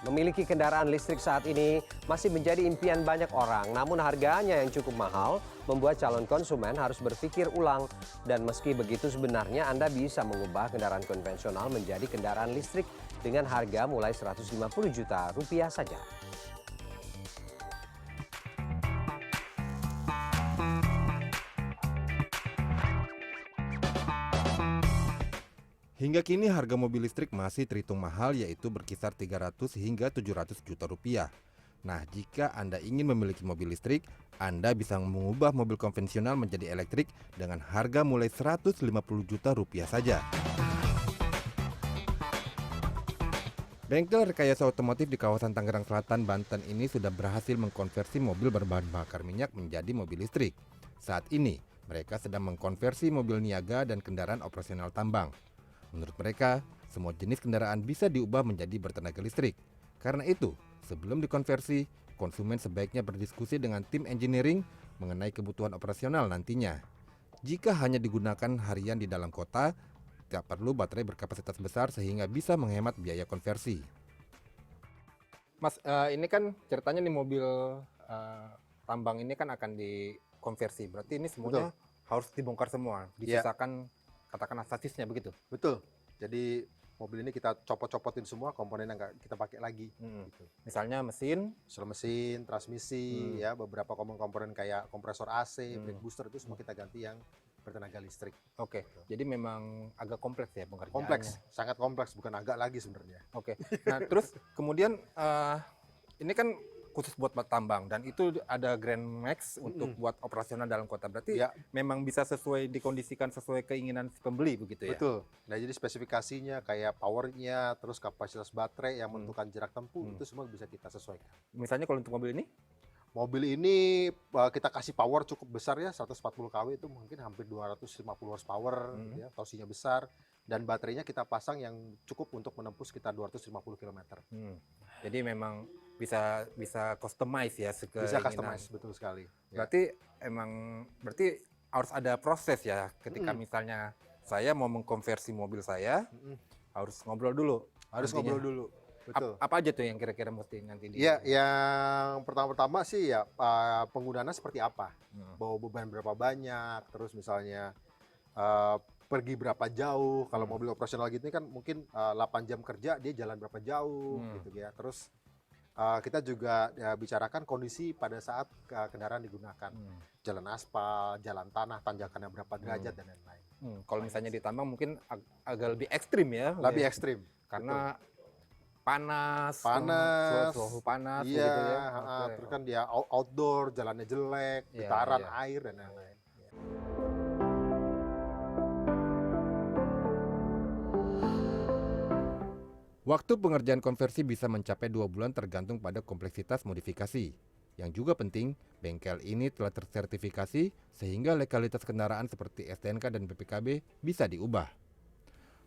Memiliki kendaraan listrik saat ini masih menjadi impian banyak orang, namun harganya yang cukup mahal membuat calon konsumen harus berpikir ulang. Dan meski begitu sebenarnya Anda bisa mengubah kendaraan konvensional menjadi kendaraan listrik dengan harga mulai 150 juta rupiah saja. Hingga kini harga mobil listrik masih terhitung mahal, yaitu berkisar 300 hingga 700 juta rupiah. Nah, jika Anda ingin memiliki mobil listrik, Anda bisa mengubah mobil konvensional menjadi elektrik dengan harga mulai 150 juta rupiah saja. Bengkel rekayasa otomotif di kawasan Tangerang Selatan, Banten ini sudah berhasil mengkonversi mobil berbahan bakar minyak menjadi mobil listrik. Saat ini, mereka sedang mengkonversi mobil niaga dan kendaraan operasional tambang. Menurut mereka, semua jenis kendaraan bisa diubah menjadi bertenaga listrik. Karena itu, sebelum dikonversi, konsumen sebaiknya berdiskusi dengan tim engineering mengenai kebutuhan operasional nantinya. Jika hanya digunakan harian di dalam kota, tidak perlu baterai berkapasitas besar sehingga bisa menghemat biaya konversi. Mas, ini kan ceritanya nih mobil tambang ini kan akan dikonversi. Berarti ini semuanya harus dibongkar semua, disisakan katakanlah sasisnya begitu? Betul. Jadi mobil ini kita copot-copotin semua komponen yang nggak kita pakai lagi. Gitu. Misalnya mesin, transmisi, ya beberapa komponen kayak kompresor AC, brake booster itu semua kita ganti yang bertenaga listrik. Oke. Jadi memang agak kompleks ya pengerjaannya. Kompleks, sangat kompleks, bukan agak lagi sebenarnya. Oke. Nah terus kemudian ini kan khusus buat tambang dan itu ada Grand Max untuk buat operasional dalam kota. Berarti memang bisa sesuai dikondisikan sesuai keinginan si pembeli begitu ya? Betul. Nah jadi spesifikasinya kayak powernya, terus kapasitas baterai yang menentukan jarak tempuh itu semua bisa kita sesuaikan. Misalnya kalau untuk mobil ini? Mobil ini kita kasih power cukup besar ya, 140 kW itu mungkin hampir 250 horsepower, ya, torsinya besar. Dan baterainya kita pasang yang cukup untuk menempuh sekitar 250 km. Jadi memang bisa customize ya bisa customize, betul sekali. Berarti berarti harus ada proses ya ketika misalnya saya mau mengkonversi mobil saya, harus ngobrol dulu. Harus ngobrol dulu. Betul. Apa aja tuh yang kira-kira mesti nanti Iya, yang pertama-tama sih ya penggunaannya seperti apa. Bawa beban berapa banyak, terus misalnya pergi berapa jauh. Kalau mobil operasional gitu kan mungkin 8 jam kerja, dia jalan berapa jauh gitu ya. Terus kita juga bicarakan kondisi pada saat kendaraan digunakan. Jalan aspal, jalan tanah, tanjakannya berapa derajat dan lain-lain. Kalau misalnya ditambang mungkin agak lebih ekstrim ya. Lebih ekstrim. Karena panas, suhu panas iya, begitu ya. Terus kan dia outdoor, jalannya jelek, getaran air dan lain-lain. Waktu pengerjaan konversi bisa mencapai 2 bulan tergantung pada kompleksitas modifikasi. Yang juga penting, bengkel ini telah tersertifikasi sehingga legalitas kendaraan seperti STNK dan BPKB bisa diubah.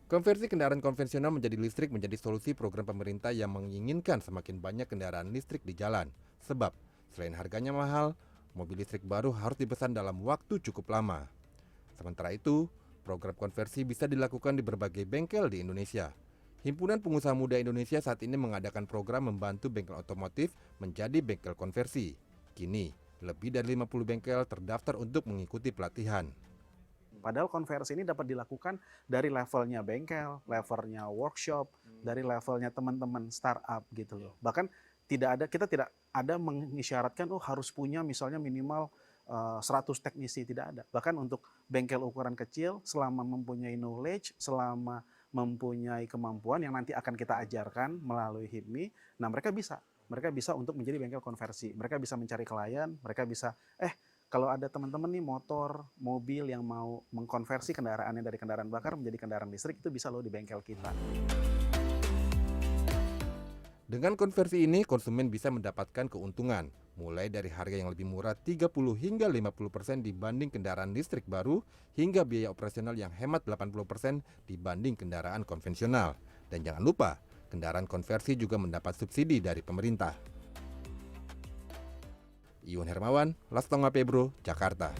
Konversi kendaraan konvensional menjadi listrik menjadi solusi program pemerintah yang menginginkan semakin banyak kendaraan listrik di jalan. Sebab, selain harganya mahal, mobil listrik baru harus dipesan dalam waktu cukup lama. Sementara itu, program konversi bisa dilakukan di berbagai bengkel di Indonesia. Himpunan Pengusaha Muda Indonesia saat ini mengadakan program membantu bengkel otomotif menjadi bengkel konversi. Kini, lebih dari 50 bengkel terdaftar untuk mengikuti pelatihan. Padahal konversi ini dapat dilakukan dari levelnya bengkel, levelnya workshop, dari levelnya teman-teman startup gitu loh. Bahkan kita tidak ada mengisyaratkan harus punya misalnya minimal 100 teknisi, tidak ada. Bahkan untuk bengkel ukuran kecil, selama mempunyai knowledge, selama mempunyai kemampuan yang nanti akan kita ajarkan melalui HIPMI, nah mereka bisa untuk menjadi bengkel konversi. Mereka bisa mencari klien, mereka bisa, kalau ada teman-teman nih motor, mobil yang mau mengkonversi kendaraannya dari kendaraan bakar menjadi kendaraan listrik, itu bisa loh di bengkel kita. Dengan konversi ini, konsumen bisa mendapatkan keuntungan, mulai dari harga yang lebih murah 30 hingga 50% dibanding kendaraan listrik baru, hingga biaya operasional yang hemat 80% dibanding kendaraan konvensional. Dan jangan lupa, kendaraan konversi juga mendapat subsidi dari pemerintah. Iwan Hermawan, Lastonga Pebro, Jakarta.